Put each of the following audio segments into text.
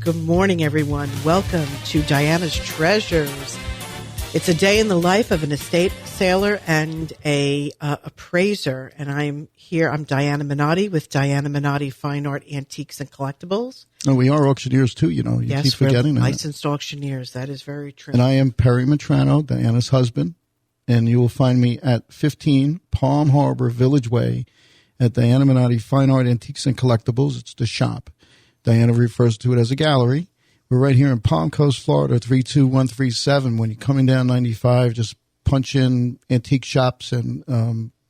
Good morning, everyone. Welcome to Diana's Treasures. It's a day in the life of an estate sailor and a appraiser. And I'm here. I'm Diana Minotti with Diana Minotti Fine Art Antiques and Collectibles. Oh, we are auctioneers too, you know. You yes, keep forgetting we're that. licensed auctioneers. That is very true. And I am Perry Matrano, Diana's husband. And you will find me at 15 Palm Harbor Village Way at Diana Minotti Fine Art Antiques and Collectibles. It's the shop. Diana refers to it as a gallery. We're right here in Palm Coast, Florida, 32137. When you're coming down 95, just punch in antique shops and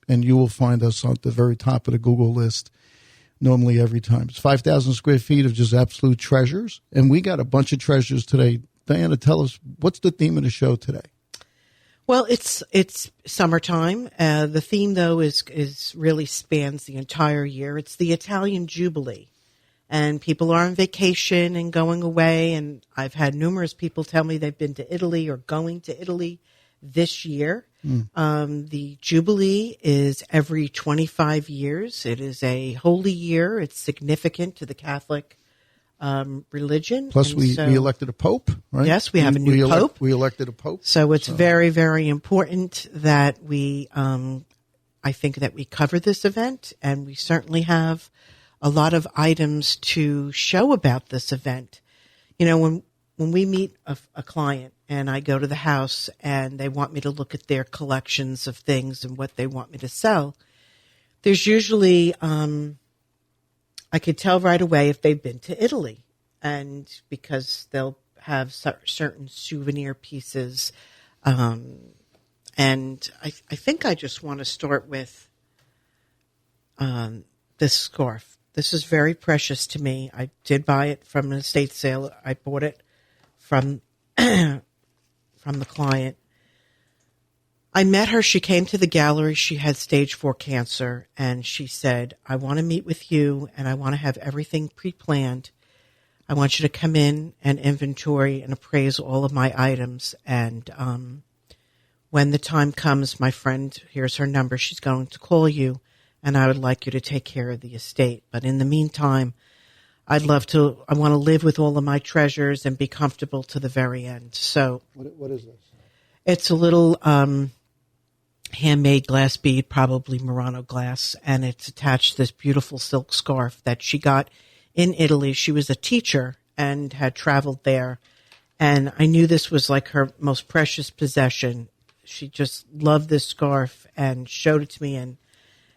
you will find us at the very top of the Google list normally every time. It's 5,000 square feet of just absolute treasures. And we got a bunch of treasures today. Diana, tell us, what's the theme of the show today? Well, it's summertime. The theme, though, is really spans the entire year. It's the Italian Jubilee. And people are on vacation and going away. And I've had numerous people tell me they've been to Italy or going to Italy this year. The Jubilee is every 25 years. It is a holy year. It's significant to the Catholic religion. Plus, we elected a pope, right? Yes, we have a new pope. We elected a pope. So it's very, very important that we, I think that we cover this event. And we certainly have a lot of items to show about this event. You know, when we meet a client and I go to the house and they want me to look at their collections of things and what they want me to sell, there's usually, I could tell right away if they've been to Italy, and because they'll have certain souvenir pieces. And I think I just want to start with this scarf. This is very precious to me. I did buy it from an estate sale. I bought it from the client. I met her. She came to the gallery. She had stage 4 cancer, and she said, I want to meet with you, and I want to have everything pre-planned. I want you to come in and inventory and appraise all of my items. And when the time comes, my friend, here's her number. She's going to call you. And I would like you to take care of the estate. But in the meantime, I want to live with all of my treasures and be comfortable to the very end. So what is this? It's a little handmade glass bead, probably Murano glass, and it's attached to this beautiful silk scarf that she got in Italy. She was a teacher and had traveled there. And I knew this was like her most precious possession. She just loved this scarf and showed it to me,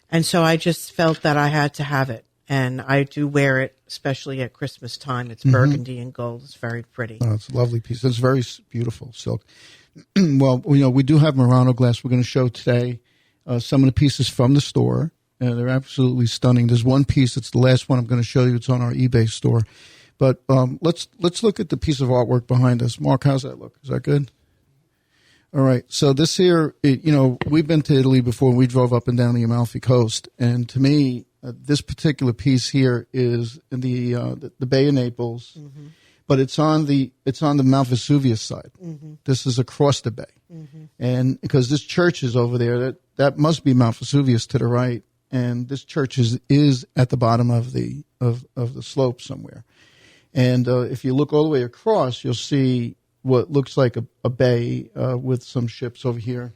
and so I just felt that I had to have it. And I do wear it, especially at Christmas time. It's burgundy and gold. It's very pretty. Oh, it's a lovely piece. It's very beautiful silk. Well, you know, we do have Murano glass. We're going to show today some of the pieces from the store. They're absolutely stunning. There's one piece. It's the last one I'm going to show you. It's on our eBay store. But let's look at the piece of artwork behind us. Mark, how's that look? Is that good? All right. So this here, you know, we've been to Italy before. We drove up and down the Amalfi Coast. And to me, this particular piece here is in the Bay of Naples, but it's on the Mount Vesuvius side. This is across the bay. And because this church is over there, that must be Mount Vesuvius to the right. And this church is at the bottom of the slope somewhere. And if you look all the way across, you'll see what looks like a bay with some ships over here.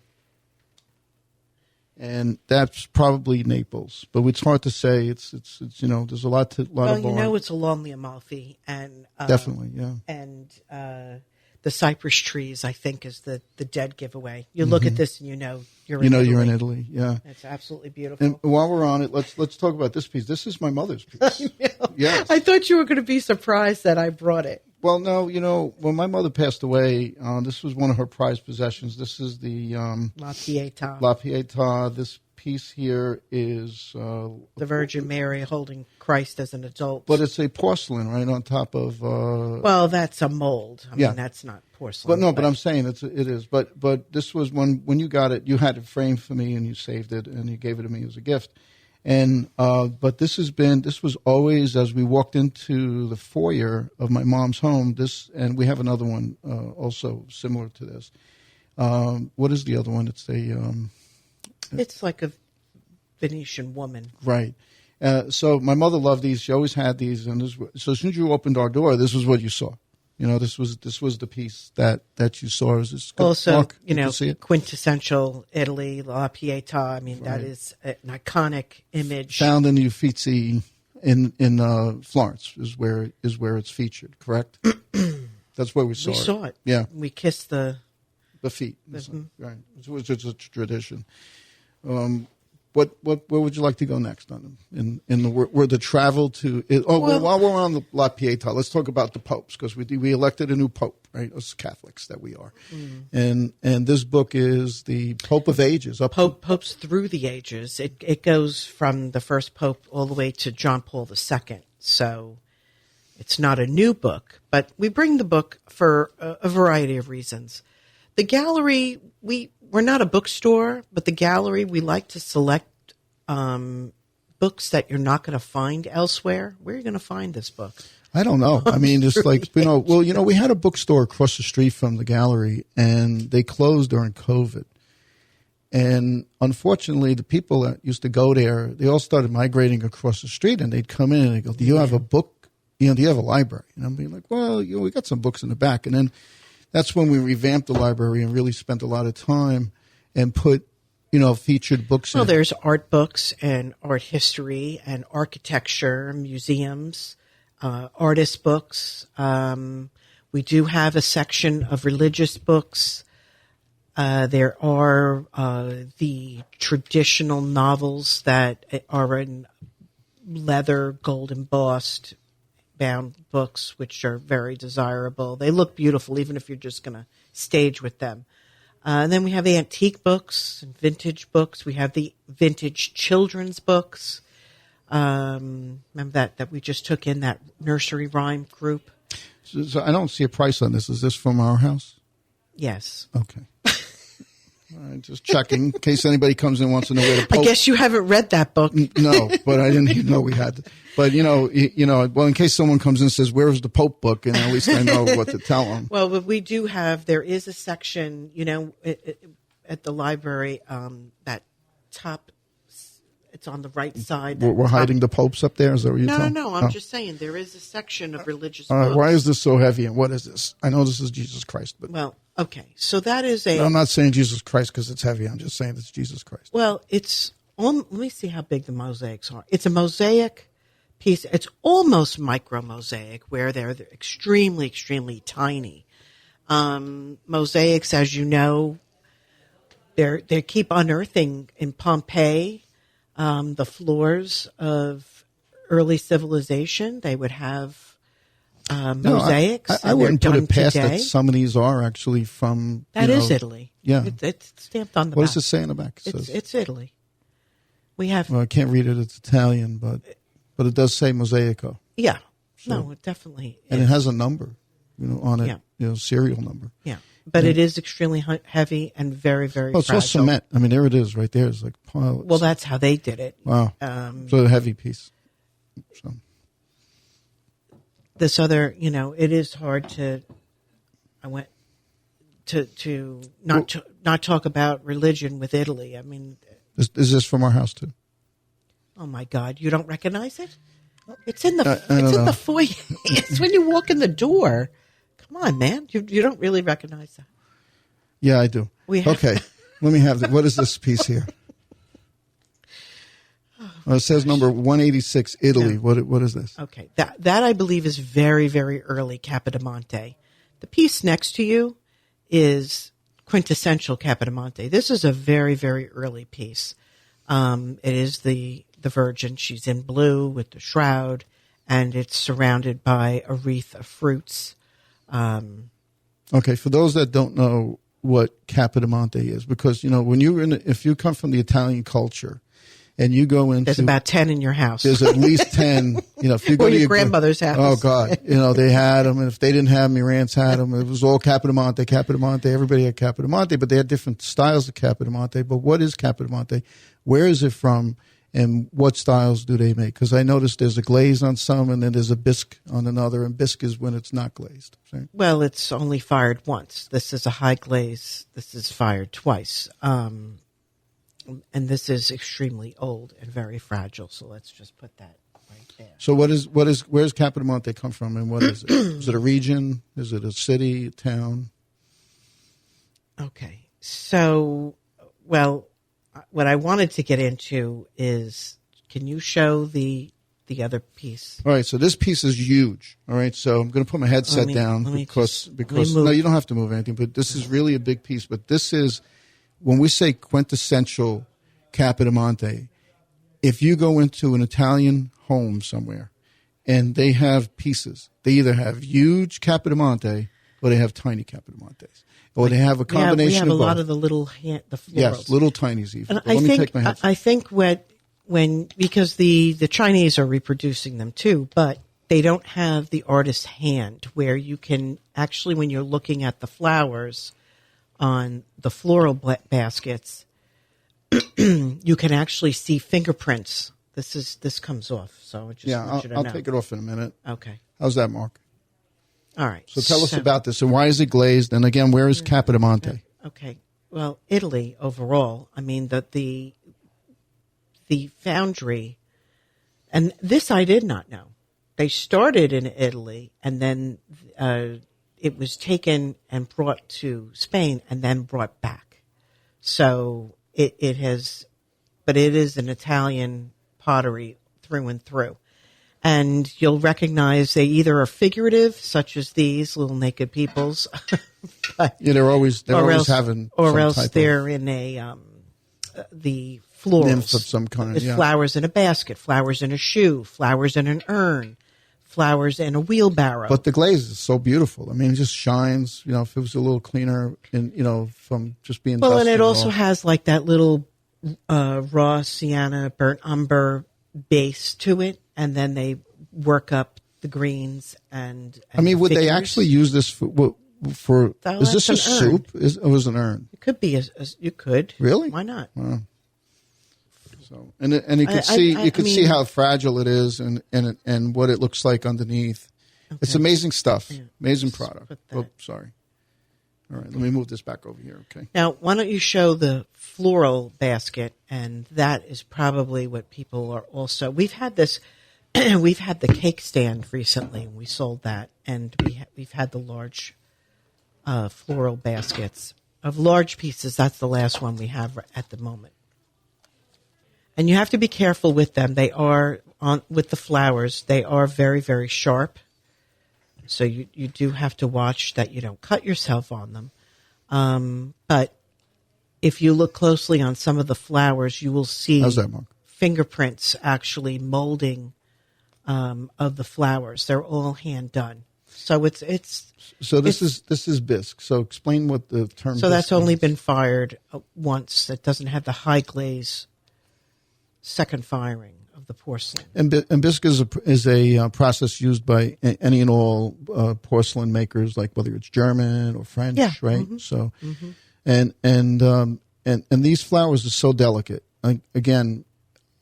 And that's probably Naples, but it's hard to say. It's you know, there's a lot of Well, you know, it's along the Amalfi, and definitely, yeah. And the cypress trees, I think, is the dead giveaway. You look at this and you know you're in Italy. You're in Italy, yeah. It's absolutely beautiful. And while we're on it, let's talk about this piece. This is my mother's piece. Yes. I thought you were going to be surprised that I brought it. Well, no, you know, when my mother passed away, this was one of her prized possessions. This is the La Pietà. La Pietà. This piece here is the Virgin Mary holding Christ as an adult. But it's a porcelain, right, on top of. Well, that's a mold. I mean, that's not porcelain. But I'm saying it is. But this was when you got it, you had it framed for me and you saved it and you gave it to me as a gift. And but this was always, as we walked into the foyer of my mom's home, and we have another one also similar to this. What is the other one? It's like a Venetian woman. Right. So my mother loved these. She always had these, and so as soon as you opened our door, this was what you saw. This was the piece that you saw. Is this also, Mark, you see it? Quintessential Italy, La Pietà. I mean, that is an iconic image. Found in the Uffizi in Florence is where it's featured. Correct. That's where we saw it. We saw it. Yeah, we kissed the feet. Right. It was just a tradition. Where would you like to go next on them? Where the travel to? While we're on the La Pietà, let's talk about the popes, because we elected a new pope, right? Us Catholics that we are, and this book is the Pope of Ages. Popes through the ages. It goes from the first pope all the way to John Paul II. So it's not a new book, but we bring the book for a variety of reasons. The gallery, we're not a bookstore, but the gallery, we like to select books that you're not going to find elsewhere. Where are you going to find this book? I don't know. I mean, it's like, we had a bookstore across the street from the gallery, and they closed during COVID. And unfortunately, the people that used to go there, they all started migrating across the street, and they'd come in and they go, do you have a book? Do you have a library? And I'm being like, well, we got some books in the back. And then that's when we revamped the library and really spent a lot of time and put, featured books. Well, there's art books and art history and architecture, museums, artist books. We do have a section of religious books. There are the traditional novels that are in leather, gold embossed, bound books, which are very desirable. They look beautiful, even if you're just going to stage with them. And then we have the antique books and vintage books. We have the vintage children's books. Remember that we just took in that nursery rhyme group? So I don't see a price on this. Is this from our house? Yes. Okay. All right, just checking in case anybody comes in and wants to know where the Pope. I guess you haven't read that book. No, but I didn't even know we had. But well, in case someone comes in and says, "Where's the Pope book?" and at least I know what to tell them. Well, but we do have. There is a section, at the library. That top. It's on the right side. We're hiding the popes up there. Is that what you're telling? No. I'm just saying there is a section of religious books. Why is this so heavy? And what is this? I know this is Jesus Christ, but okay. So that is I'm not saying Jesus Christ because it's heavy. I'm just saying it's Jesus Christ. Well, let me see how big the mosaics are. It's a mosaic piece. It's almost micro mosaic, where they're extremely, extremely tiny. Mosaics, as you know, they keep unearthing in Pompeii. The floors of early civilization, they would have mosaics. I wouldn't put it past today. that some of these are actually from... That is Italy. Yeah. It's stamped on the back. What does it say on the back? It's Italy. We have... Well, I can't read it. It's Italian, but it does say Mosaico. Yeah. So, no, it definitely is. And it has a number, on it, serial number. Yeah. But it is extremely heavy and very, very fragile. It's all cement. I mean, there it is right there. It's like piles. Well, that's how they did it. Wow. So a heavy piece. So. This other, it is hard to. I went to not talk about religion with Italy. I mean, is this from our house too? Oh my God! You don't recognize it? It's in the foyer. It's when you walk in the door. Come on, man! You don't really recognize that. Yeah, I do. Okay, let me have that. What is this piece here? It says number 186, Italy. No. What is this? Okay, that I believe is very, very early Capodimonte. The piece next to you is quintessential Capodimonte. This is a very, very early piece. It is the Virgin. She's in blue with the shroud, and it's surrounded by a wreath of fruits. Okay, for those that don't know what Capodimonte is, because when if you come from the Italian culture, and you go into... There's about 10 in your house. There's at least 10. If you go or to your grandmother's house. Oh, God. They had them. And if they didn't have them, your aunts had them. It was all Capodimonte. Everybody had Capodimonte, but they had different styles of Capodimonte. But what is Capodimonte? Where is it from? And what styles do they make? Because I noticed there's a glaze on some, and then there's a bisque on another. And bisque is when it's not glazed. Right? Well, it's only fired once. This is a high glaze. This is fired twice. And this is extremely old and very fragile. So let's just put that right there. So where's Capodimonte come from, and what is it? Is it a region? Is it a city, a town? Okay. So, well, what I wanted to get into is, can you show the other piece? All right. So this piece is huge. All right. So I'm going to put my headset down because no, you don't have to move anything. But this is really a big piece. But this is, when we say quintessential Capodimonte, if you go into an Italian home somewhere and they have pieces, they either have huge Capodimonte or they have tiny Capodimontes. Or they have a combination we have of a lot both. of the little the florals. Yes, little tinies even. And Let me take my headset. I think when because the Chinese are reproducing them too, but they don't have the artist's hand where you can actually, when you're looking at the flowers on the floral baskets, you can actually see fingerprints. This comes off, so I just want you to I'll know. take it off in a minute. Okay. How's that, Mark? All right. So tell us about this, and why is it glazed? And again, where is Capodimonte? Okay. Well, Italy overall. I mean, the foundry, and this I did not know. They started in Italy, and then it was taken and brought to Spain, and then brought back. So it has, but it is an Italian pottery through and through. And you'll recognize they either are figurative, such as these little naked peoples, but, They're always having, or some else type they're in the florals, nymph of some kind. with Yeah. flowers in a basket, flowers in a shoe, flowers in an urn, flowers in a wheelbarrow. But the glaze is so beautiful. I mean, it just shines. If it was a little cleaner, and from just being well, and dusted it also all. has like that little raw sienna, burnt umber base to it, and then they work up the greens and I mean, the would they figures. actually use this for? Is this a That's an urn. soup? It was an urn. It could be. You could. Really? Why not? Wow. So and you can see how fragile it is and what it looks like underneath. Okay. It's amazing stuff. Yeah. Amazing Just product. put that. Oh, sorry. All right, let me move this back over here. Okay. Now, why don't you show the floral basket? And that is probably what people are also. We've had this. We've had the cake stand recently. We sold that, and we've had the large floral baskets of large pieces. That's the last one we have at the moment. And you have to be careful with them. They are with the flowers. They are very, very sharp. So you do have to watch that you don't cut yourself on them. But if you look closely on some of the flowers, you will see How's that, Mark? fingerprints actually molding of the flowers. They're all hand done. So it's So this is bisque. So explain what the term. so that's bisque only is. been fired once. It doesn't have the high glaze second firing of the porcelain. And bisque is a process used by any and all porcelain makers, like whether it's German or French, Yeah. right? Mm-hmm. So, Mm-hmm. and these flowers are so delicate. Again,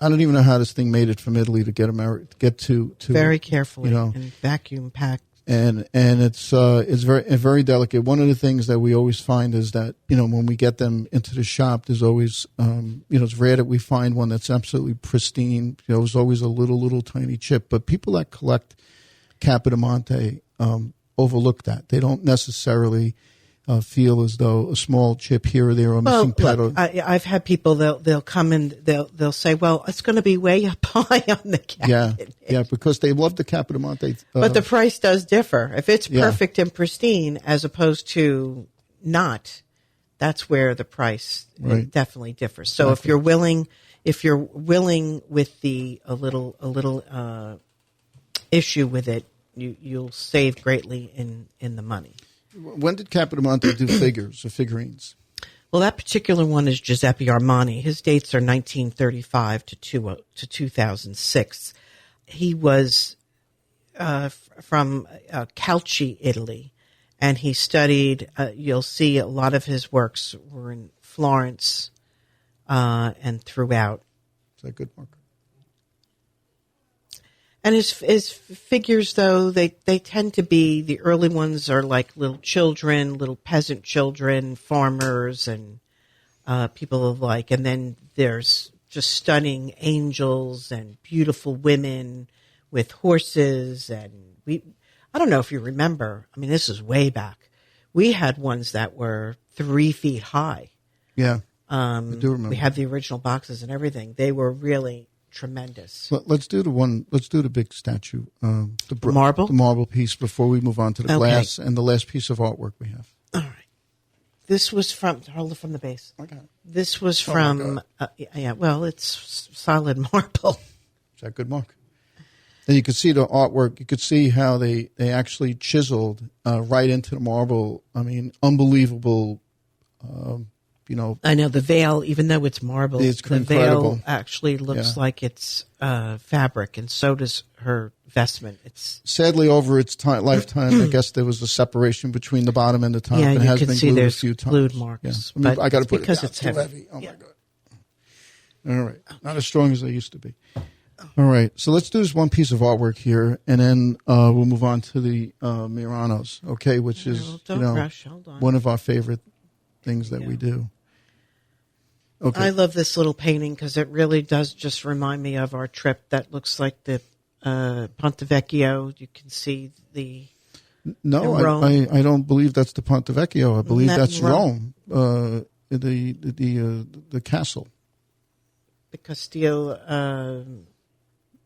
I don't even know how this thing made it from Italy to get to Very carefully and vacuum packed. And it's very delicate. One of the things that we always find is that when we get them into the shop, there's always it's rare that we find one that's absolutely pristine. There's always a little tiny chip. But people that collect Capodimonte overlook that. They don't necessarily feel as though a small chip here or there or missing petal. Look, I've had people they'll come and they'll say, well, it's going to be way up high on the cabinet. Yeah, because they love the Capodimonte. But the price does differ. If it's Yeah. perfect and pristine as opposed to not, that's where the price Right. definitely differs. So if you're willing with a little issue with it, you'll save greatly in the money. When did Capodimonte do figures or figurines? Well, that particular one is Giuseppe Armani. His dates are 1935 to 2006. He was from Calci, Italy, and he studied. You'll see a lot of his works were in Florence and throughout. Is that good, Mark? And his figures, though, they tend to be, the early ones are like little children, little peasant children, farmers, and people like, and then there's just stunning angels and beautiful women with horses. And I don't know if you remember, I mean, this is way back. We had ones that were 3 feet high. Yeah. I do remember. We had the original boxes and everything. They were really tremendous. Let's do the big statue, the marble piece before we move on to the glass and the last piece of artwork we have. All right. This was from the base. Okay. This was from, it's solid marble. Is that good, Mark? And you could see the artwork. You could see how they actually chiseled right into the marble. I mean, unbelievable. I know the veil, even though it's marble, it's the incredible. Veil actually looks like it's fabric, and so does her vestment. It's sadly over its lifetime. I guess there was a separation between the bottom and the top. Yeah, it you has can been see glued there's a few times. glued marks. Yeah. I got to put because it down. it's Too heavy. Oh my god! All right, not as strong as I used to be. All right, so let's do this one piece of artwork here, and then we'll move on to the Muranos, okay? Which is rush. Hold on. One of our favorite things that we do. Okay. I love this little painting because it really does just remind me of our trip. That looks like the Ponte Vecchio. You can see the Rome. I don't believe that's the Ponte Vecchio. I believe that's Rome. The castle. The Castillo.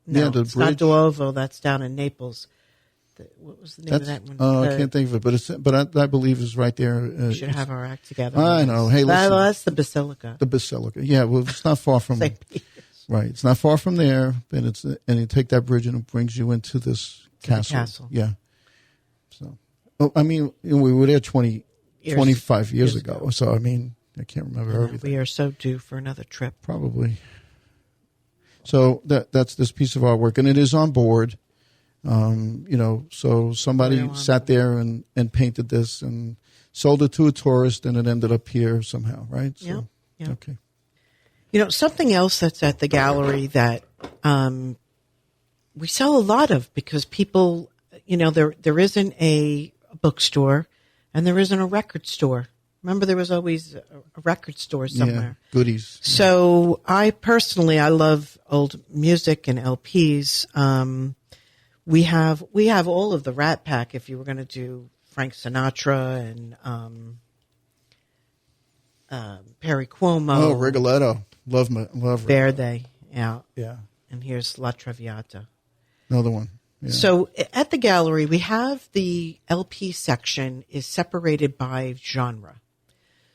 No, the it's bridge. not Duomo. That's down in Naples. What was the name of that one? I can't think of it, but I believe is right there. We should have our act together. I know. Hey, listen. That's the Basilica. The Basilica. Yeah, well, it's not far from St. Peter's. Right. It's not far from there, and you take that bridge and it brings you into this castle. The castle. Yeah. So, I mean, we were there 25 years ago. So, I mean, I can't remember everything. We are so due for another trip. Probably. So that's this piece of artwork, and it is on board. So somebody sat there and painted this and sold it to a tourist, and it ended up here somehow, right? So, yeah. Okay. Something else that's at the gallery that we sell a lot of because people, there isn't a bookstore and there isn't a record store. Remember, there was always a record store somewhere. Yeah, goodies. So I love old music and LPs. We have all of the Rat Pack. If you were going to do Frank Sinatra and Perry Cuomo. Oh, Rigoletto. Love Verde. Yeah. Yeah. And here's La Traviata. Another one. Yeah. So at the gallery, we have the LP section is separated by genre.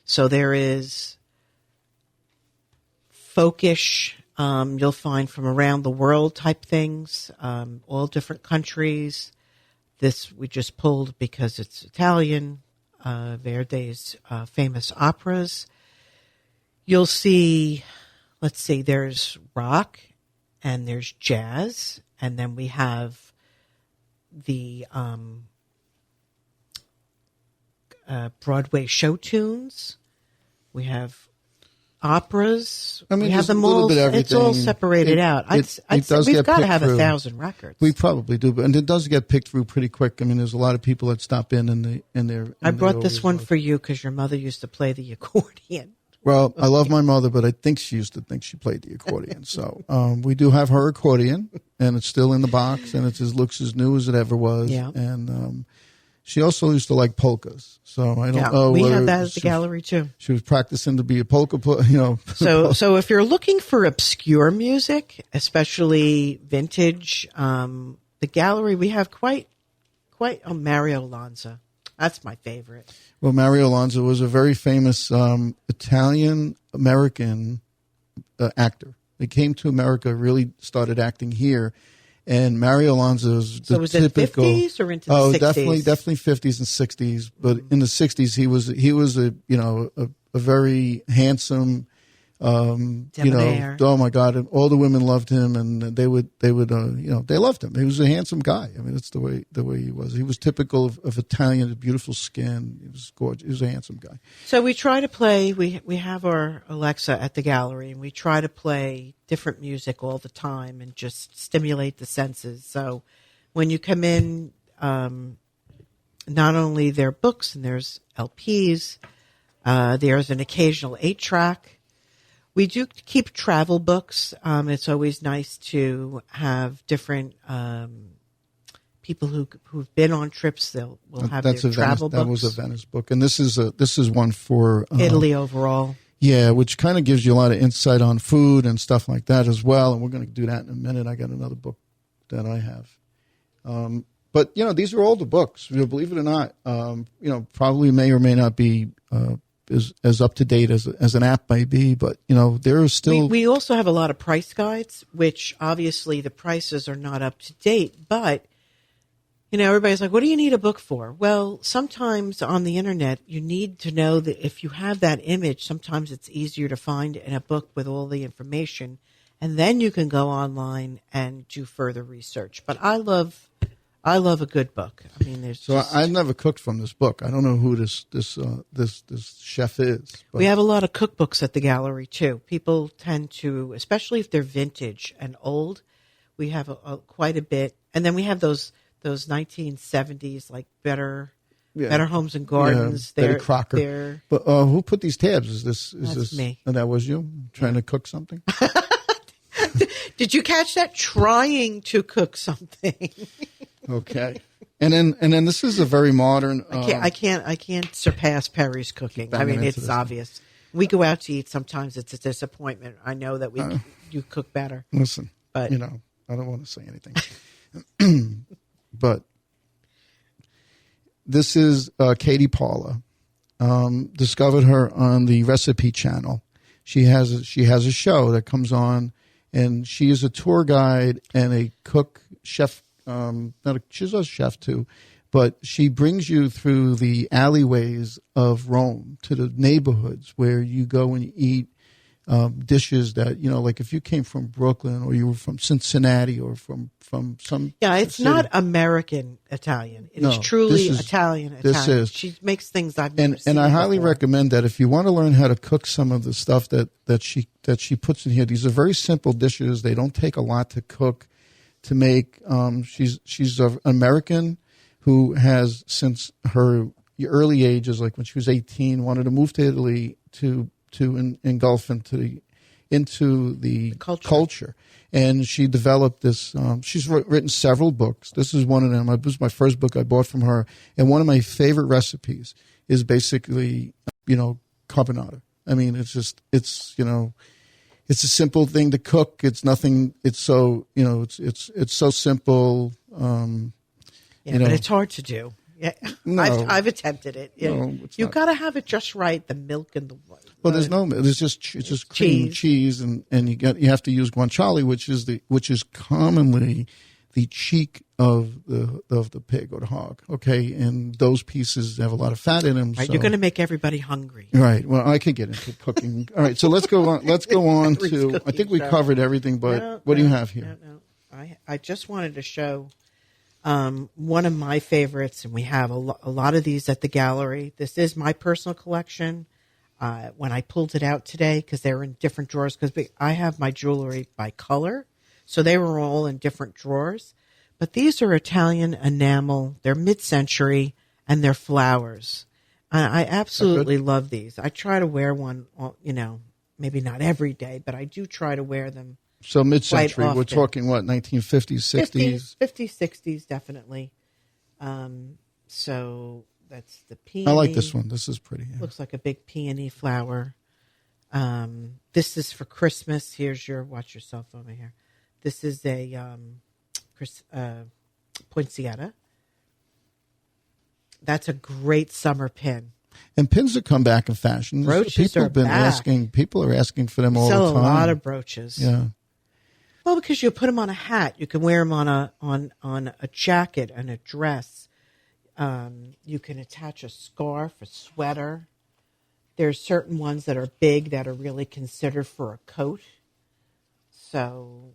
So there is folkish, you'll find from around the world type things, all different countries. This we just pulled because it's Italian, Verdi's famous operas. You'll see, there's rock and there's jazz, and then we have the Broadway show tunes. We have operas. I mean, we have them a little all. bit of everything. It's all separated out. I'd say we've got to have 1,000 records. We probably do, and it does get picked through pretty quick. I mean, there's a lot of people that stop in their. I brought this one for you because your mother used to play the accordion. Well, I love my mother, but I think she used to think she played the accordion. So we do have her accordion, and it's still in the box, and it looks as new as it ever was. Yeah. And she also used to like polkas. So I don't know. We have that at the gallery too. She was practicing to be a polka, So if you're looking for obscure music, especially vintage, the gallery we have quite Mario Lanza. That's my favorite. Well, Mario Lanza was a very famous Italian-American actor. He came to America, really started acting here. And Mario Lanza is the was typical. it 50s or into the 60s? Definitely 50s and 60s. But in the 60s, he was a very handsome, Debonair. oh my God, and all the women loved him, and they loved him. He was a handsome guy. I mean, that's the way he was. He was typical of Italian, beautiful skin. He was gorgeous. He was a handsome guy. So we try to play. We have our Alexa at the gallery, and we try to play different music all the time and just stimulate the senses. So when you come in, not only there are books and there's LPs. There's an occasional 8-track. We do keep travel books. It's always nice to have different people who've been on trips. Will have That's their a travel Venice, books. That was a Venice book, and this is one for Italy overall. Yeah, which kind of gives you a lot of insight on food and stuff like that as well. And we're going to do that in a minute. I got another book that I have. But, these are older books. Believe it or not, probably may or may not be as up to date as an app may be. But, there is still. We also have a lot of price guides, which obviously the prices are not up to date. But, everybody's like, what do you need a book for? Well, sometimes on the internet, you need to know that if you have that image, sometimes it's easier to find in a book with all the information. And then you can go online and do further research. But I love a good book. I mean, I've never cooked from this book. I don't know who this chef is. But. We have a lot of cookbooks at the gallery too. People tend to, especially if they're vintage and old, we have quite a bit. And then we have those 1970s like Better Homes and Gardens. Yeah, Betty Crocker. But who put these tabs? Is this me? Oh, that was you trying to cook something? Did you catch that? Trying to cook something. Okay. And then this is a very modern. I can't surpass Perry's cooking. I mean, it's obvious. We go out to eat. Sometimes it's a disappointment. I know that you cook better. Listen, but I don't want to say anything. But this is Katie Paula. Discovered her on the Recipe Channel. She has a show that comes on, and she is a tour guide and a cook chef. She's a chef too, but she brings you through the alleyways of Rome to the neighborhoods where you go and eat dishes that, like if you came from Brooklyn or you were from Cincinnati or from some. Yeah, it's city. not American Italian. It's truly Italian. This is. She makes things I've never seen. And I highly before. recommend that if you want to learn how to cook some of the stuff that she puts in here. These are very simple dishes. They don't take a lot to cook. To make, she's an American who has, since her early ages, like when she was 18, wanted to move to Italy to engulf into the culture. And she developed this. She's written several books. This is one of them. This was my first book I bought from her. And one of my favorite recipes is basically, carbonara. I mean, it's a simple thing to cook. It's nothing. It's so it's so simple. But it's hard to do. Yeah, no, I've attempted it. You've got to have it just right. The milk and the well, there's just cream and cheese, and you have to use guanciale, which is commonly the cheek of the pig or the hog. Okay, and those pieces have a lot of fat in them. Right, so. You're going to make everybody hungry. Right. Well, I could get into cooking. All right, so let's go on. Let's go on to. I think we covered everything, but what do you have here? No. I just wanted to show one of my favorites, and we have a lot of these at the gallery. This is my personal collection. When I pulled it out today, because they're in different drawers, because I have my jewelry by color. So they were all in different drawers. But these are Italian enamel. They're mid-century, and they're flowers. I absolutely love these. I try to wear one, maybe not every day, but I do try to wear them. So mid-century, we're talking what, 1950s, 60s? 50s, 60s, definitely. So that's the peony. I like this one. This is pretty. Yeah. Looks like a big peony flower. This is for Christmas. Watch yourself over here. This is a poinsettia. That's a great summer pin. And pins have come back in fashion. Brooches are back. People are asking for them all the time. Sell a lot of brooches. Yeah. Well, because you put them on a hat, you can wear them on a jacket and a dress. You can attach a scarf, a sweater. There's certain ones that are big that are really considered for a coat. So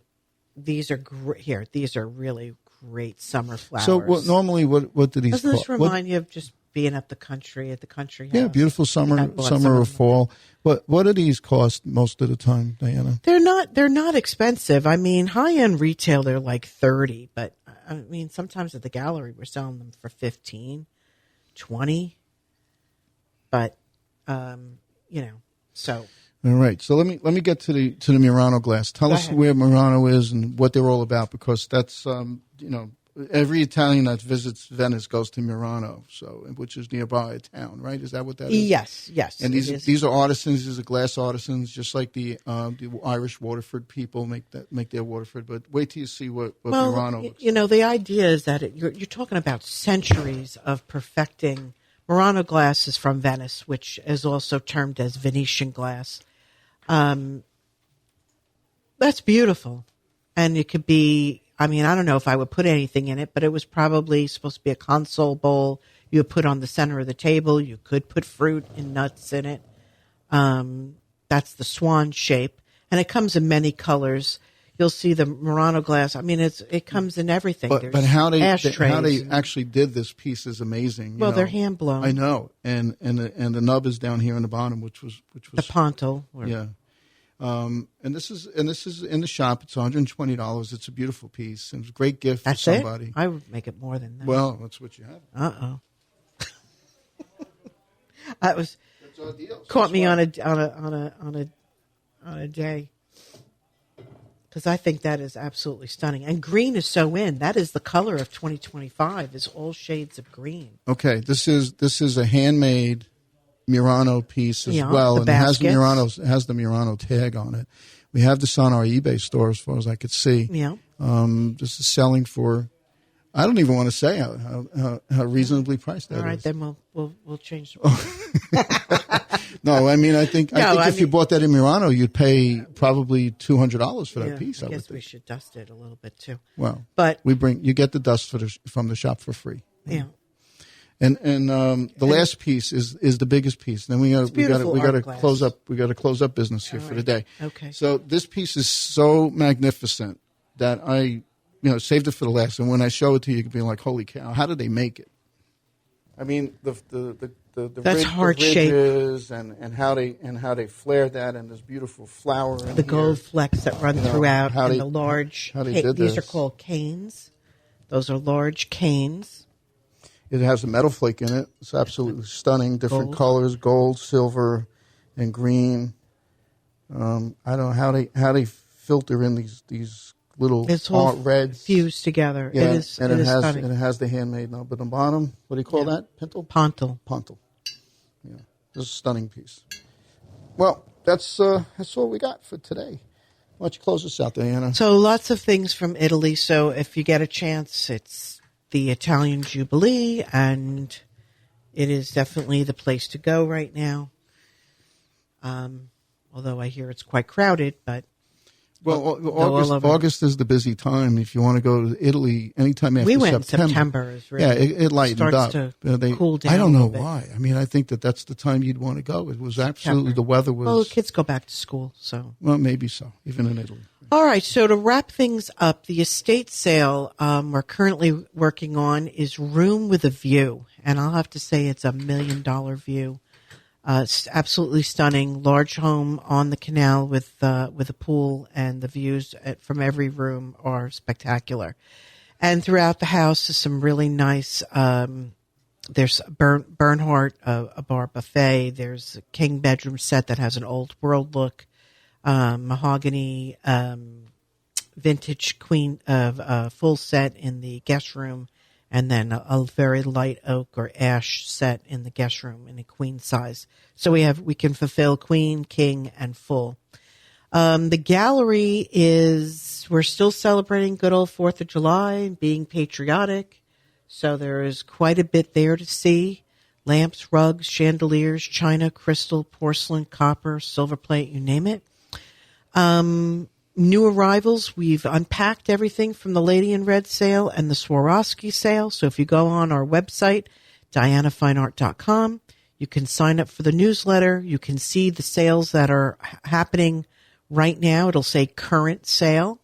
these are great. These are really great summer flowers. So normally, what do these Doesn't cost? this remind you of just being at the country house? Yeah, beautiful summer or fall. What do these cost most of the time, Diana? They're not expensive. I mean, high-end retail, they're like $30, but I mean, sometimes at the gallery we're selling them for $15, $20. But So. All right. So let me get to the Murano glass. Tell us where Murano is and what they're all about, because that's every Italian that visits Venice goes to Murano, which is nearby a town, right? Is that what that is? Yes. And these are artisans. These are glass artisans, just like the Irish Waterford people make their Waterford. But wait till you see what Murano looks like. The idea is that you're talking about centuries of perfecting. Murano glass is from Venice, which is also termed as Venetian glass. That's beautiful, and it could be. I mean, I don't know if I would put anything in it, but it was probably supposed to be a console bowl you would put on the center of the table. You could put fruit and nuts in it. That's the swan shape, and it comes in many colors. You'll see the Murano glass. I mean, it comes in everything. But how they actually did this piece is amazing. Well, they're hand blown. I know, and the nub is down here in the bottom, which was the pontil. Yeah. And this is in the shop. It's $120. It's a beautiful piece, and it's a great gift for somebody. I would make it more than that. Well, that's what you have. That was that's our deal. Caught me on a day, because I think that is absolutely stunning. And green is so in. That is the color of 2025. Is all shades of green. Okay, this is a handmade Murano piece as well, and it has the Murano tag on it. We have this on our eBay store, as far as I could see. Yeah. This is selling for, I don't even want to say how reasonably priced that is. All right, then we'll change. No, I mean I think if you bought that in Murano, you'd pay probably $200 for that piece. I guess we should dust it a little bit too. Well, but you get the dust from the shop for free. Yeah. And the last piece is the biggest piece. Then we got to close up. We got to close up business here for the day. Okay. So this piece is so magnificent that I saved it for the last. And when I show it to you, you can be like, "Holy cow! How did they make it?" I mean, the ridges and how they flared that, and this beautiful flower. The gold flecks that run throughout, and the large. These are called canes. Those are large canes. It has a metal flake in it. It's absolutely stunning. Different colors: gold, silver, and green. I don't know how they filter in these little reds fused together. Yeah, it is stunning. And it has the handmade knob at the bottom. What do you call that? Pontil. Yeah, this is a stunning piece. Well, that's all we got for today. Why don't you close this out, Diana? So lots of things from Italy. So if you get a chance, it's the Italian Jubilee, and it is definitely the place to go right now. Although I hear it's quite crowded, but August is the busy time. If you want to go to Italy anytime after September. We went in September. Is really, it lightened up. To cool down. I don't know why. I mean, I think that's the time you'd want to go. It was absolutely, the weather was... Well, the kids go back to school, so... Well, maybe so, even in Italy. All right, so to wrap things up, the estate sale we're currently working on is Room with a View. And I'll have to say it's $1 million view. It's absolutely stunning. Large home on the canal with a pool, and the views from every room are spectacular. And throughout the house is some really nice. There's Bernhardt, a bar buffet. There's a king bedroom set that has an old world look. Mahogany, vintage queen full set in the guest room. And then a very light oak or ash set in the guest room in a queen size. So we can fulfill queen, king, and full. The gallery we're still celebrating good old 4th of July and being patriotic. So there is quite a bit there to see. Lamps, rugs, chandeliers, china, crystal, porcelain, copper, silver plate, you name it. New arrivals, we've unpacked everything from the Lady in Red sale and the Swarovski sale. So if you go on our website, dianafineart.com, you can sign up for the newsletter. You can see the sales that are happening right now. It'll say current sale.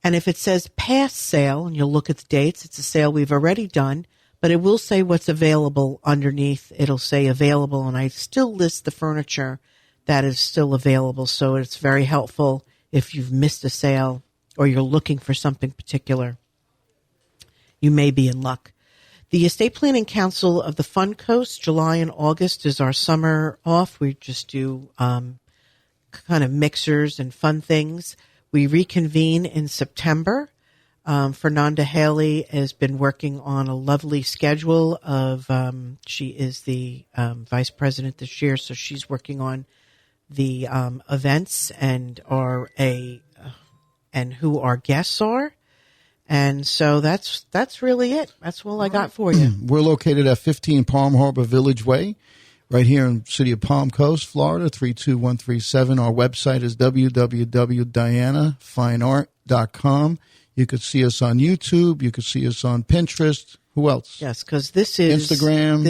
And if it says past sale, and you'll look at the dates, it's a sale we've already done, but it will say what's available underneath. It'll say available, and I still list the furniture that is still available. So it's very helpful if you've missed a sale or you're looking for something particular. You may be in luck. The Estate Planning Council of the Fun Coast, July and August is our summer off. We just do kind of mixers and fun things. We reconvene in September. Fernanda Haley has been working on a lovely schedule of, she is the vice president this year, so she's working on the events and and who our guests are. And so that's really it. That's all I got for you. We're located at 15 Palm Harbor Village Way, right here in the city of Palm Coast, Florida, 32137. Our website is www.dianafineart.com. You could see us on YouTube. You could see us on Pinterest. Who else? Yes, because this is Instagram,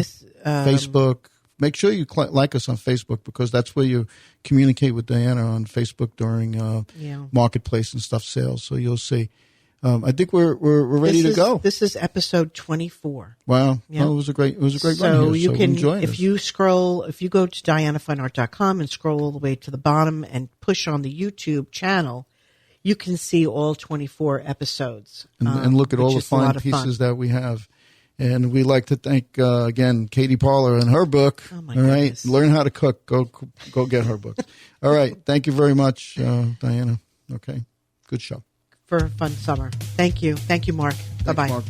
Facebook. Make sure you like us on Facebook, because that's where you communicate with Diana on Facebook during marketplace and stuff sales. So you'll see. I think we're ready to go. This is episode 24. Wow. Yeah. Oh, it was a great run here. So you can, enjoy if you go to dianafineart.com and scroll all the way to the bottom and push on the YouTube channel, you can see all 24 episodes. And look at all the fine pieces that we have. And we like to thank, again, Katie Parler and her book. Oh, my goodness. Learn how to cook. Go get her book. All right. Thank you very much, Diana. Okay. Good show. For a fun summer. Thank you. Thank you, Mark. Bye-bye. Mark.